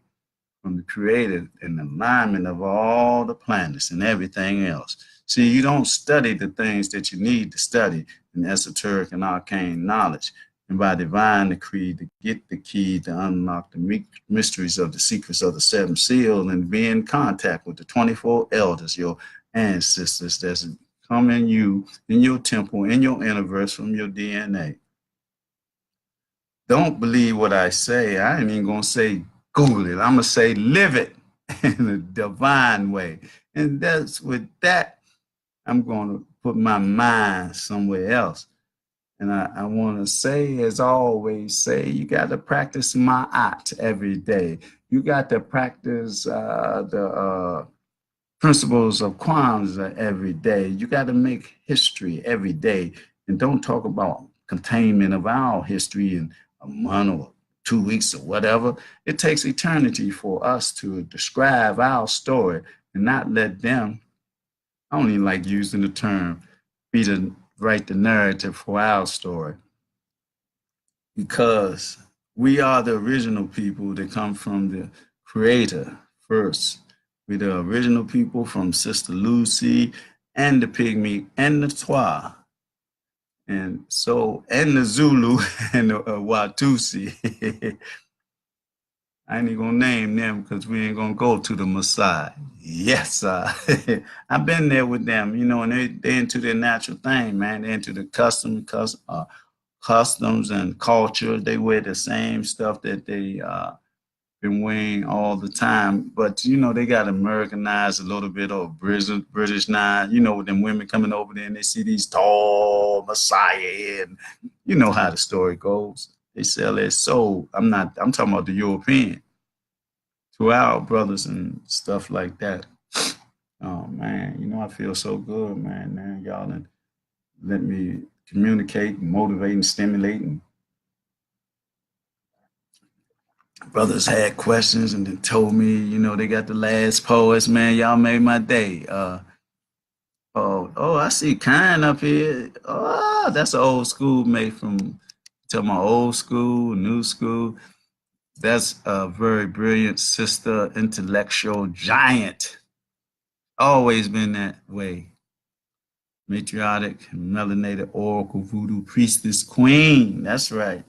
from the creator and the alignment of all the planets and everything else. See, you don't study the things that you need to study in esoteric and arcane knowledge. And by divine decree, to get the key to unlock the mysteries of the secrets of the seven seals, and be in contact with the 24 elders, your ancestors that's come in you, in your temple, in your universe, from your DNA. Don't believe what I say. I ain't even going to say Google it. I'm going to say live it in a divine way. And that's with that, I'm going to put my mind somewhere else. And I want to say, as I always say, you got to practice ma'at every day. You got to practice the principles of Kwanzaa every day. You got to make history every day. And don't talk about containment of our history in a month or 2 weeks or whatever. It takes eternity for us to describe our story and not let them, I don't even like using the term, write the narrative for our story, because we are the original people that come from the creator first. We're the original people from Sister Lucy and the Pygmy and the Twa. And so, and the Zulu and the Watusi. I ain't even gonna name them because we ain't gonna go to the Maasai. Yes, I've been there with them, you know, and they into their natural thing, man. They're into the customs and culture. They wear the same stuff that they been wearing all the time, but you know they got Americanized a little bit, or British now. You know, with them women coming over there and they see these tall Messiah, and you know how the story goes. They sell their soul. I'm talking about the European, to our brothers and stuff like that. Oh man, you know I feel so good, man. Man, y'all done let me communicate and motivate and stimulate, and brothers had questions and then told me, you know, they got the last poets, man. Y'all made my day. I see Kine up here. Oh, that's an old school mate from, tell my old school, new school. That's a very brilliant sister, intellectual giant. Always been that way. Matriotic, melanated, oracle, voodoo, priestess, queen. That's right.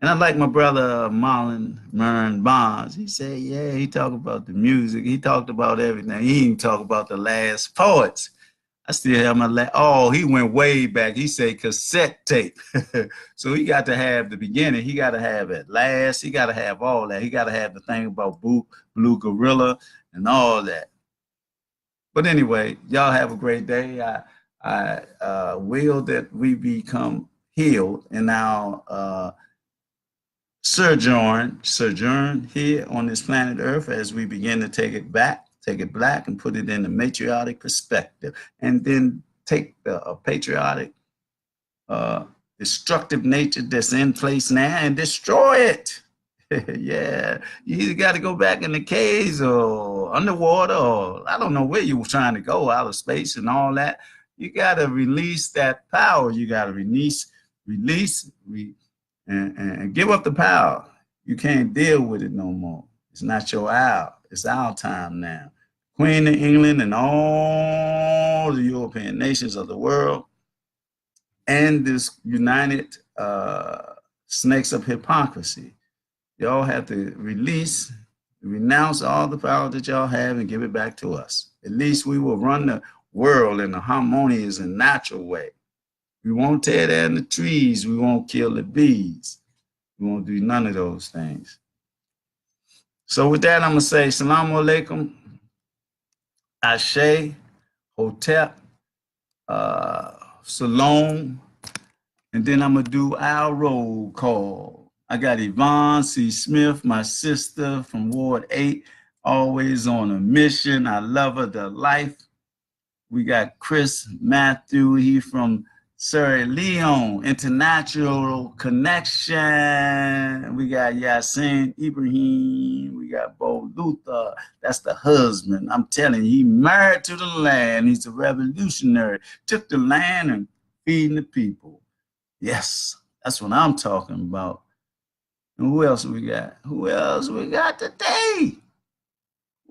And I like my brother Marlon Mern Bonds. He said, yeah, he talked about the music. He talked about everything. He didn't talk about the last poets. I still have my he went way back. He said cassette tape. So he got to have the beginning. He got to have it last. He got to have all that. He got to have the thing about Blue Gorilla and all that. But anyway, y'all have a great day. I will that we become healed in our sojourn here on this planet Earth, as we begin to take it back, take it black, and put it in a matriotic perspective, and then take the patriotic, destructive nature that's in place now and destroy it. Yeah, you either got to go back in the caves or underwater, or I don't know where you were trying to go, out of space and all that. You got to release that power. You got to release, and give up the power. You can't deal with it no more. It's not your hour. It's our time now. Queen of England and all the European nations of the world, and this united snakes of hypocrisy. Y'all have to renounce all the power that y'all have and give it back to us. At least we will run the world in a harmonious and natural way. We won't tear down the trees. We won't kill the bees. We won't do none of those things. So with that, I'm going to say Salaam Alaikum, Ashe, Hotep, Salome, and then I'm going to do our roll call. I got Yvonne C. Smith, my sister from Ward 8, always on a mission. I love her to life. We got Chris Matthew, he from Sierra Leone, International Connection. We got Yasin Ibrahim. We got Bo Luther. That's the husband. I'm telling you, he married to the land. He's a revolutionary. Took the land and feeding the people. Yes, that's what I'm talking about. And who else we got? Who else we got today?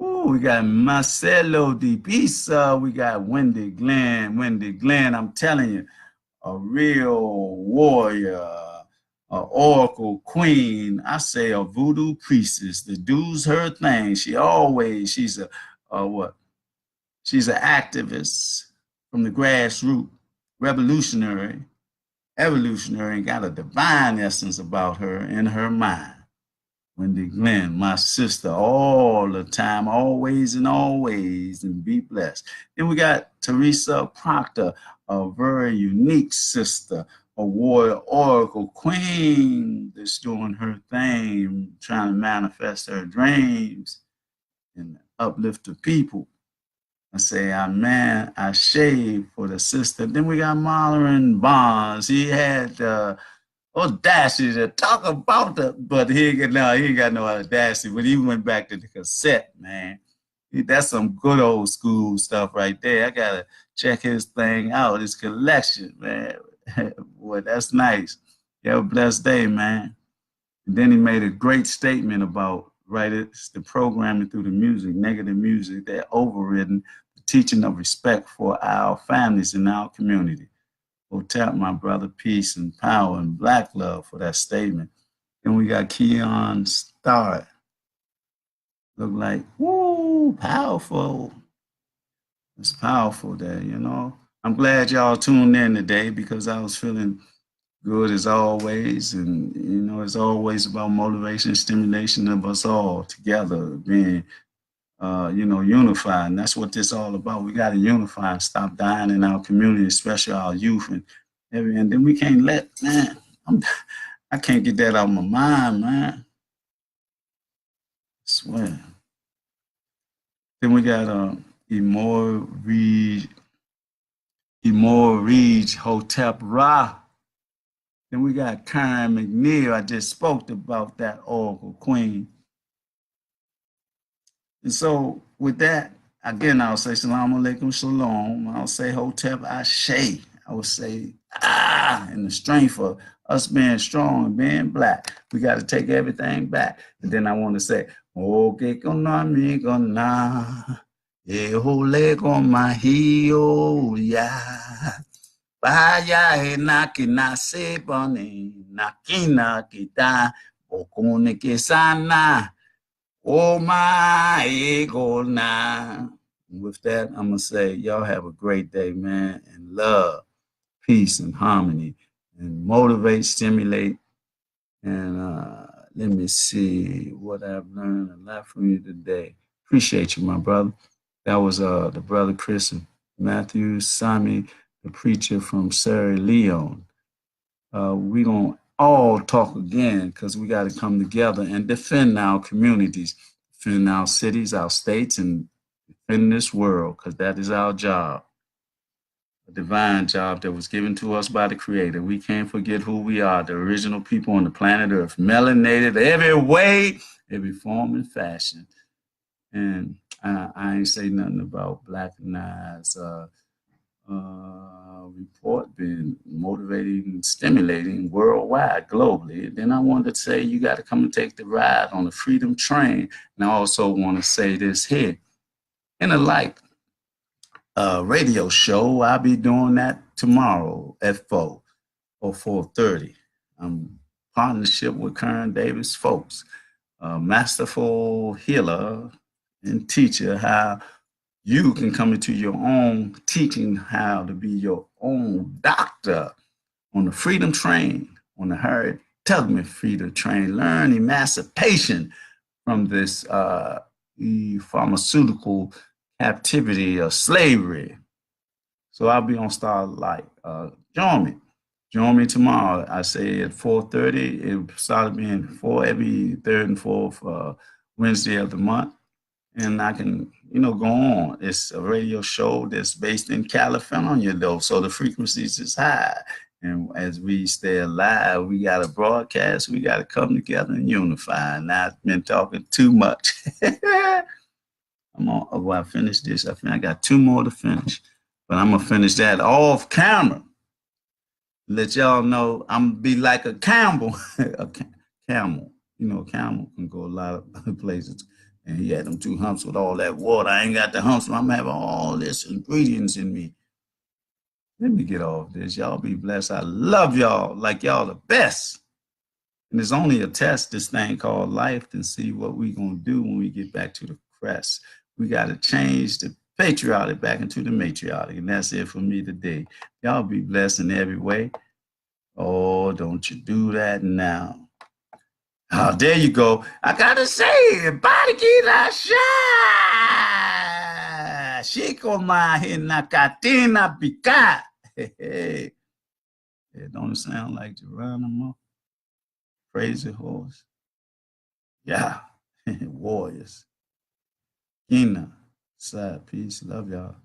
Ooh, we got Marcelo Di Pisa. We got Wendy Glenn. Wendy Glenn, I'm telling you, a real warrior, an oracle queen. I say a voodoo priestess. The do's her thing. She's a what? She's an activist from the grassroots, revolutionary, evolutionary, and got a divine essence about her in her mind. Wendy Glenn, my sister, all the time, always and always, and be blessed. Then we got Teresa Proctor, a very unique sister, a warrior oracle queen that's doing her thing, trying to manifest her dreams and uplift the people. I say, amen, I shave for the sister. Then we got Marlon Bonds. He had audacity to talk about but he ain't got no audacity. When he went back to the cassette, man, that's some good old school stuff right there. I gotta check his thing out, his collection, man. Boy, that's nice. You have a blessed day, man. And then he made a great statement about, right, it's the programming through the music, negative music, that overridden the teaching of respect for our families and our community. Hotep, my brother, peace and power and black love for that statement. Then we got Keon Starrett. Look like, woo, powerful. It's powerful there, you know. I'm glad y'all tuned in today because I was feeling good as always. And, you know, it's always about motivation, stimulation of us all together, being, unified. And that's what this is all about. We got to unify and stop dying in our community, especially our youth. And then we can't I can't get that out of my mind, man. I swear. Then we got Imor Reed, Hotep Ra. Then we got Karen McNeil. I just spoke about that Oracle Queen. And so with that, again, I'll say Salaam Alaikum Shalom. I'll say Hotep Ashe. I will say, in the strength of us being strong and being black, we got to take everything back. And then I want to say, okay, kona mi kona, ehole koma hiyo ya, baya he nakina sebane, nakina kita, okone kesana. Oh my ego now. With that, I'm gonna say y'all have a great day, man, and love, peace, and harmony, and motivate, stimulate, and let me see what I've learned a lot from you today. Appreciate you, my brother. That was the brother Chris Matthew Sami, the preacher from Sierra Leone. We're gonna all talk again because we got to come together and defend our communities, defend our cities, our states, and defend this world because that is our job, a divine job that was given to us by the Creator. We can't forget who we are, the original people on the planet Earth, melanated every way, every form and fashion. And I ain't say nothing about Blackanized report being motivating and stimulating worldwide, globally. Then I wanted to say you got to come and take the ride on the Freedom Train. And I also want to say this here. In a radio show, I'll be doing that tomorrow at 4 or 4:30. I'm partnership with Kern Davis folks, a masterful healer and teacher, how you can come into your own teaching how to be your own doctor on the freedom train, on the Harriet Tubman freedom train. Learn emancipation from this pharmaceutical captivity or slavery. So I'll be on Starlight. Join me. Join me tomorrow. I say at 4:30. It started being 4 every third and fourth Wednesday of the month. And I can, go on. It's a radio show that's based in California, though, so the frequencies is high. And as we stay alive, we got to broadcast. We got to come together and unify. And I've been talking too much. When I finish this, I got 2 more to finish. But I'm going to finish that off camera. Let y'all know I'm going to be like a camel. A camel. Camel can go a lot of places. And he had them 2 humps with all that water. I ain't got the humps, but I'm having all this ingredients in me. Let me get off this. Y'all be blessed. I love y'all like y'all the best. And there's only a test, this thing called life, to see what we going to do when we get back to the crest. We got to change the patriotic back into the matriotic. And that's it for me today. Y'all be blessed in every way. Oh, don't you do that now. Oh, there you go. I gotta say, barikila sha, shiko mahi nakatina pika. Hey, don't it sound like Geronimo? Crazy horse. Yeah, warriors. Kina, side, peace, love y'all.